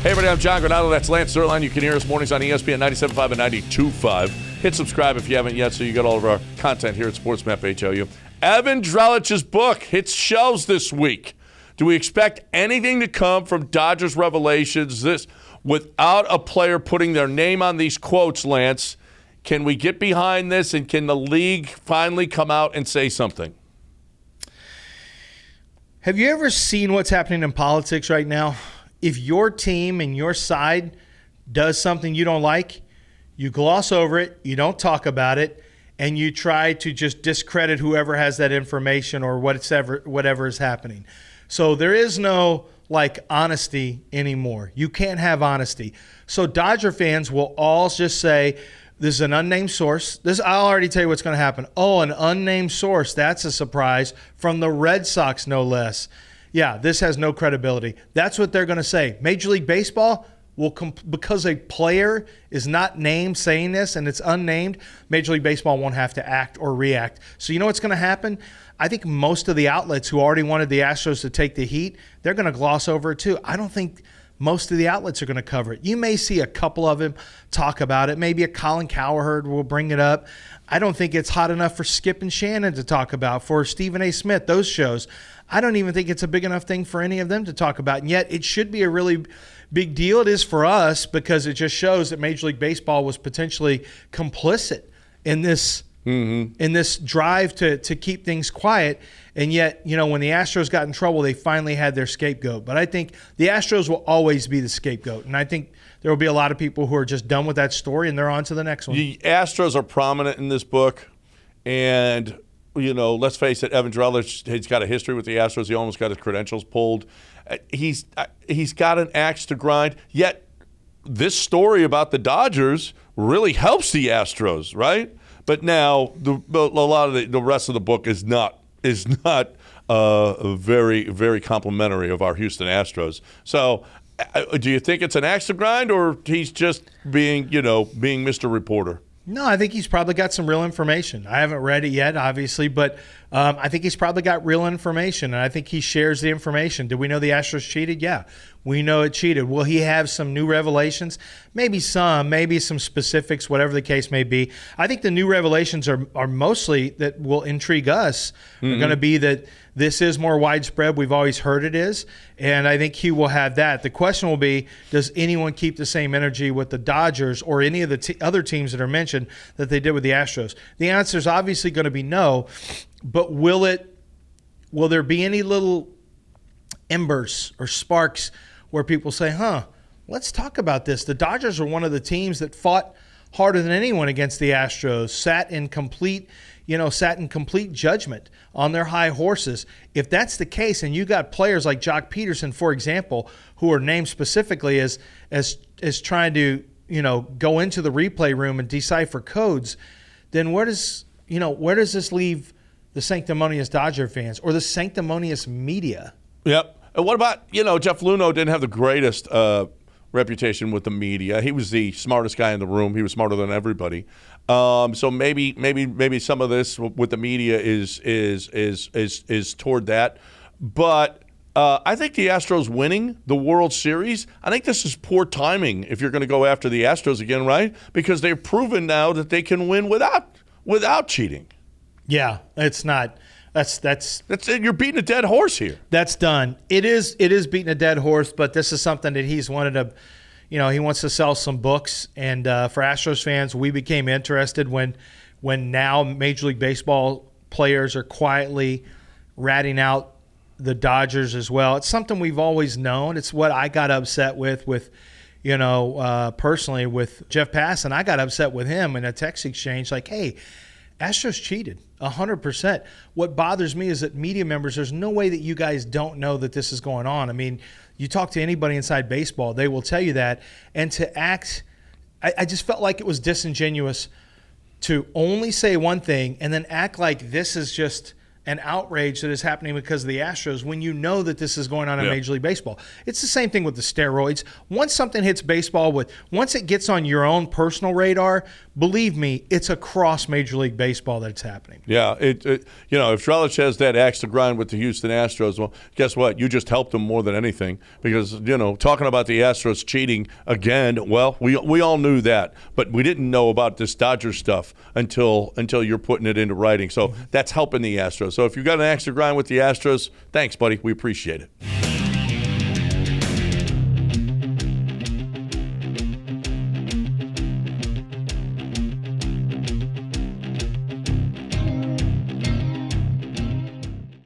Hey everybody, I'm John Granado. That's Lance Zerline. You can hear us mornings on ESPN 97.5 and 92.5. Hit subscribe if you haven't yet so you get all of our content here at SportsMap HLU. Evan Drellich's book hits shelves this week. Do we expect anything to come from Dodgers Revelations this without a player putting their name on these quotes, Lance? Can we get behind this, and can the league finally come out and say something? Have you ever seen what's happening in politics right now? If your team and your side does something you don't like, you gloss over it, you don't talk about it, and you try to just discredit whoever has that information or whatever is happening. So there is no honesty anymore. You can't have honesty. So Dodger fans will all just say, this is an unnamed source. I'll already tell you what's going to happen. Oh, an unnamed source. That's a surprise from the Red Sox, no less. Yeah, this has no credibility. That's what they're going to say. Major League Baseball will, because a player is not named saying this and it's unnamed, Major League Baseball won't have to act or react. So you know what's going to happen? I think most of the outlets who already wanted the Astros to take the heat, they're going to gloss over it too. I don't think most of the outlets are going to cover it. You may see a couple of them talk about it. Maybe a Colin Cowherd will bring it up. I don't think it's hot enough for Skip and Shannon to talk about, for Stephen A. Smith, those shows. I don't even think it's a big enough thing for any of them to talk about. And yet it should be a really big deal. It is for us because it just shows that Major League Baseball was potentially complicit in this drive to keep things quiet. And yet, when the Astros got in trouble, they finally had their scapegoat. But I think the Astros will always be the scapegoat. And I think there will be a lot of people who are just done with that story and they're on to the next one. The Astros are prominent in this book. And, let's face it, Evan Drellich, he's got a history with the Astros. He almost got his credentials pulled. He's got an axe to grind. Yet this story about the Dodgers really helps the Astros, right? But now a lot of the rest of the book is not very, very complimentary of our Houston Astros. So do you think it's an axe to grind, or he's just being Mr. Reporter? No, I think he's probably got some real information. I haven't read it yet, obviously, but I think he's probably got real information, and I think he shares the information. Did we know the Astros cheated? Yeah, we know it cheated. Will he have some new revelations? Maybe some specifics, whatever the case may be. I think the new revelations are mostly that will intrigue us. Are going to be that this is more widespread. We've always heard it is, and I think he will have that. The question will be, does anyone keep the same energy with the Dodgers or any of the other teams that are mentioned that they did with the Astros? The answer is obviously going to be no, but will there be any little embers or sparks where people say, let's talk about this? The Dodgers are one of the teams that fought harder than anyone against the Astros, sat in complete judgment on their high horses. If that's the case, and you got players like Jock Peterson, for example, who are named specifically as trying to go into the replay room and decipher codes, then where does this leave the sanctimonious Dodger fans or the sanctimonious media? Yep. And what about Jeff Luhnow didn't have the greatest reputation with the media. He was the smartest guy in the room. He was smarter than everybody. So maybe some of this with the media is toward that. But I think the Astros winning the World Series, I think this is poor timing if you're going to go after the Astros again, right? Because they've proven now that they can win without cheating. Yeah, it's not. That's it. You're beating a dead horse here. That's done. It is beating a dead horse, but this is something that he's wanted to, he wants to sell some books. And for Astros fans, we became interested when now Major League Baseball players are quietly ratting out the Dodgers as well. It's something we've always known. It's what I got upset with personally with Jeff Passan. I got upset with him in a text exchange like, hey, Astros cheated 100%. What bothers me is that media members, there's no way that you guys don't know that this is going on. I mean, you talk to anybody inside baseball, they will tell you that. And to act, I just felt like it was disingenuous to only say one thing and then act like this is just and outrage that is happening because of the Astros when you know that this is going on in Major League Baseball. It's the same thing with the steroids. Once something hits baseball, once it gets on your own personal radar, believe me, it's across Major League Baseball that it's happening. Yeah, if Drellich has that axe to grind with the Houston Astros, well, guess what? You just helped him more than anything because, talking about the Astros cheating again, well, we all knew that, but we didn't know about this Dodger stuff until you're putting it into writing. So that's helping the Astros. So if you've got an axe to grind with the Astros, thanks, buddy. We appreciate it.